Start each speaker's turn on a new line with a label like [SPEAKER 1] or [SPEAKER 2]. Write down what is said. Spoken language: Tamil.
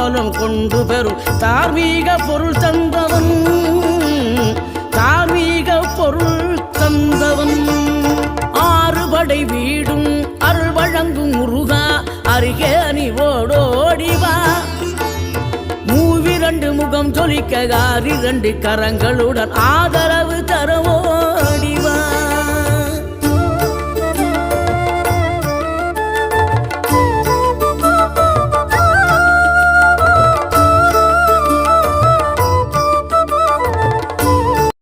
[SPEAKER 1] காலம் கொண்டு பெறும் தார்மீக பொருள் தந்தவன், தார்மீக பொருள் தந்தவன். ஆறுபடை வீடும் அருள் வழங்கும் முருகா அருகே நீ ஓடோடிவா. மூவிரண்டு முகம் ஜொலிக்க 6 கரங்களுடன் ஆதரவு